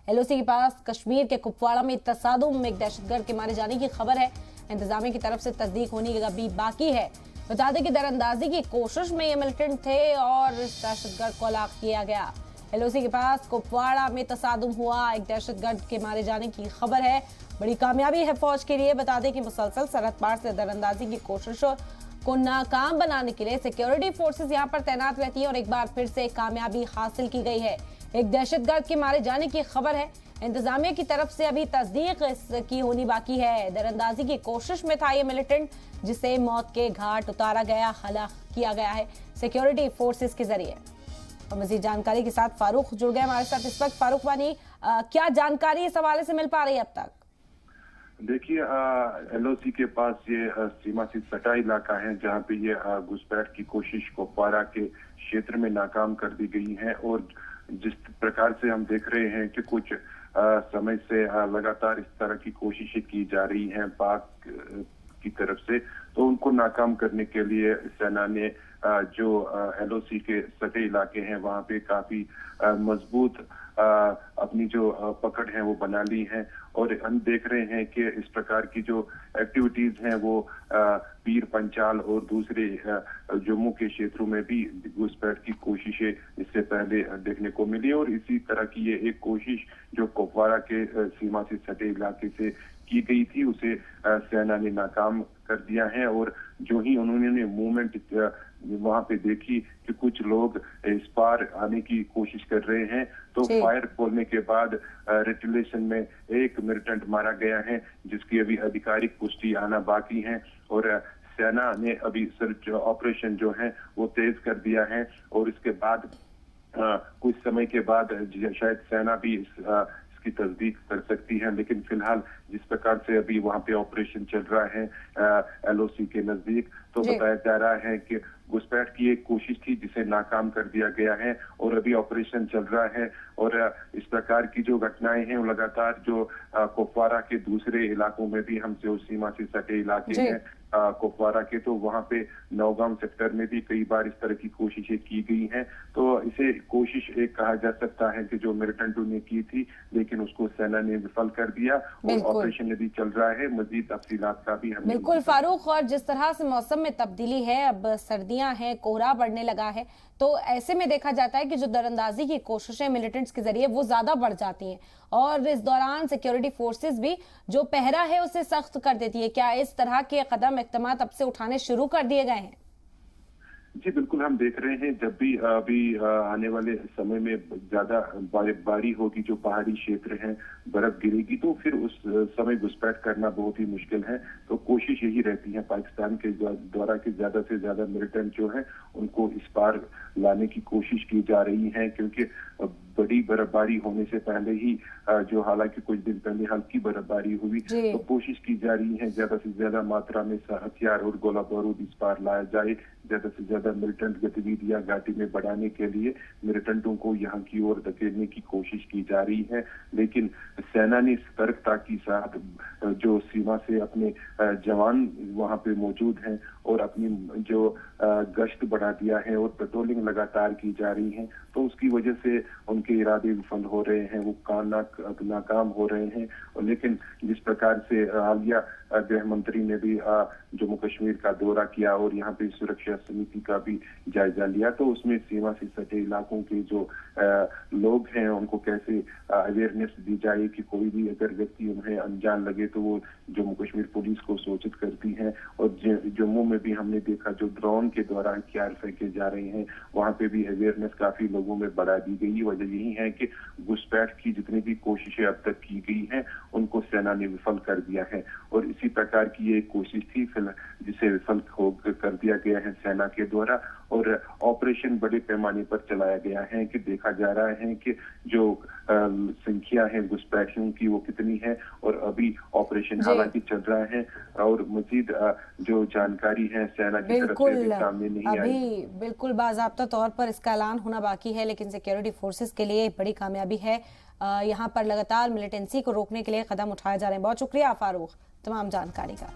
LOC के पास कश्मीर के कुपवाड़ा में तसादुम में एक दहशतगर्द के मारे जाने की खबर है। इंतजामिया की तरफ से तस्दीक होने का भी बाकी है। बता दें कि दरअंदाजी की कोशिश में ये मिलिटेंट थे और इस दहशतगर्द को हलाक किया गया। एलओसी के पास कुपवाड़ा में तसादुम हुआ, एक दहशतगर्द के मारे जाने की खबर है। बड़ी कामयाबी है फौज के लिए। बता दें कि मुसलसल सरहद पार से दरअंदाजी की कोशिशों को नाकाम बनाने के लिए सिक्योरिटी फोर्सेस यहां पर तैनात रहती है और एक बार फिर से कामयाबी हासिल की गई है। एक दहशतगर्द के मारे जाने की खबर है। इंतजामिया की तरफ से अभी तस्दीक की होनी बाकी है। दरअंदाजी की कोशिश में था ये मिलिटेंट, जिसे मौत के घाट उतारा गया, हलाक किया गया है सिक्योरिटी फोर्सेस के जरिए। और मजीद जानकारी के साथ फारूक जुड़ गए हमारे साथ इस वक्त। फारूक वानी, क्या जानकारी इस हवाले से मिल पा रही है अब तक? देखिए, एलओसी के पास ये सीमा से सटा इलाका है जहां पे ये घुसपैठ की कोशिश कुपवाड़ा के क्षेत्र में नाकाम कर दी गई है। और जिस प्रकार से हम देख रहे हैं कि कुछ समय से लगातार इस तरह की कोशिशें की जा रही हैं पाक की तरफ से, तो उनको नाकाम करने के लिए सेना ने जो एलओसी के सटे इलाके हैं वहां पे काफी मजबूत अपनी जो पकड़ है वो बना ली है। और हम देख रहे हैं कि इस प्रकार की जो एक्टिविटीज हैं वो पीर पंचाल और दूसरे जम्मू के क्षेत्रों में भी घुसपैठ की कोशिशें इससे पहले देखने को मिली। और इसी तरह की ये एक कोशिश जो कुपवाड़ा के सीमा से सटे इलाके से की गई थी, उसे सेना ने नाकाम कर दिया है। और जो ही उन्होंने मूवमेंट वहां पे देखी कि कुछ लोग इस पार आने की कोशिश कर रहे हैं, तो फायर खोलने के बाद रिटेलिएशन में एक मिलिटेंट मारा गया है, जिसकी अभी आधिकारिक पुष्टि आना बाकी है। और सेना ने अभी सर्च ऑपरेशन जो है वो तेज कर दिया है। और इसके बाद कुछ समय के बाद शायद सेना भी की तस्दीक कर सकती है। लेकिन फिलहाल जिस प्रकार से अभी वहां पे ऑपरेशन चल रहा है एलओसी के नजदीक, तो बताया जा रहा है कि घुसपैठ की एक कोशिश थी जिसे नाकाम कर दिया गया है और अभी ऑपरेशन चल रहा है। और इस प्रकार की जो घटनाएं हैं वो लगातार जो कुपवाड़ा के दूसरे इलाकों में भी हम जो सीमा से सटे इलाके हैं कुपवाड़ा के, तो वहां पे नौगांव सेक्टर में भी कई बार इस तरह की कोशिशें की गई हैं। तो इसे कोशिश एक कहा जा सकता है कि जो मिलिटेंटों ने की थी, लेकिन उसको सेना ने विफल कर दिया और ऑपरेशन अभी चल रहा है। मजीद तफसीलात का भी हमें बिल्कुल फारूक, और जिस तरह से मौसम में तब्दीली है, अब सर्दियां हैं, कोहरा बढ़ने लगा है, तो ऐसे में देखा जाता है कि जो दरअंदाजी की कोशिशें मिलिटेंट्स के जरिए वो ज्यादा बढ़ जाती हैं और इस दौरान सिक्योरिटी फोर्सेस भी जो पहरा है उसे सख्त कर देती है। क्या इस तरह के कदम इक़दाम अब से उठाने शुरू कर दिए गए हैं? जी बिल्कुल, हम देख रहे हैं जब भी अभी आने वाले समय में ज्यादा बर्फबारी होगी, जो पहाड़ी क्षेत्र हैं, बर्फ गिरेगी, तो फिर उस समय घुसपैठ करना बहुत ही मुश्किल है। तो कोशिश यही रहती है पाकिस्तान के द्वारा कि ज्यादा से ज्यादा मिलिटेंट जो है उनको इस पार लाने की कोशिश की जा रही है। क्योंकि बड़ी बर्फबारी होने से पहले ही जो हालांकि कुछ दिन पहले हल्की बर्फबारी हुई, तो कोशिश की जा रही है ज्यादा से ज्यादा मात्रा में हथियार और गोला बारूद इस पार लाया जाए। ज्यादा से ज्यादा मिलिटेंट गतिविधियां घाटी में बढ़ाने के लिए मिलिटेंटों को यहाँ की ओर धकेलने की कोशिश की जा रही है। लेकिन सेना ने सतर्कता के साथ जो सीमा से अपने जवान वहां पे मौजूद हैं और अपनी जो गश्त बढ़ा दिया है और पेट्रोलिंग लगातार की जा रही है, तो उसकी वजह से उनके इरादे विफल हो रहे हैं, वो नाकाम हो रहे हैं। और लेकिन जिस प्रकार से हालिया गृह मंत्री ने भी जम्मू कश्मीर का दौरा किया और यहाँ पे सुरक्षा समिति का भी जायजा लिया, तो उसमें सीमा से सटे इलाकों के जो लोग हैं उनको कैसे अवेयरनेस दी जाए कि कोई भी अगर व्यक्ति उन्हें अनजान लगे तो वो जम्मू कश्मीर पुलिस को सूचित करती है। और जम्मू में भी हमने देखा जो ड्रोन के द्वारा हथियार फेंके जा रहे हैं, वहां पे भी अवेयरनेस काफी लोगों में बढ़ा दी गई। वजह यही है कि घुसपैठ की जितनी भी कोशिशें अब तक की गई हैं उनको सेना ने विफल कर दिया है। और इसी प्रकार की एक कोशिश थी जिसे विफल कर दिया गया है सेना के द्वारा। और ऑपरेशन बड़े पैमाने पर चलाया गया है कि देखा जा रहा है कि जो संख्या है घुसपैठियों की वो कितनी है। और अभी ऑपरेशन हालांकि चल रहा है और मजीद जो जानकारी है सेना की तरफ से भी सामने नहीं आई। बिल्कुल बाज़ाब्ता तौर पर इसका ऐलान होना बाकी है, लेकिन सिक्योरिटी फोर्सेस के लिए बड़ी कामयाबी है। यहाँ पर लगातार मिलिटेंसी को रोकने के लिए कदम उठाए जा रहे हैं। बहुत शुक्रिया फारूक तमाम जानकारी का।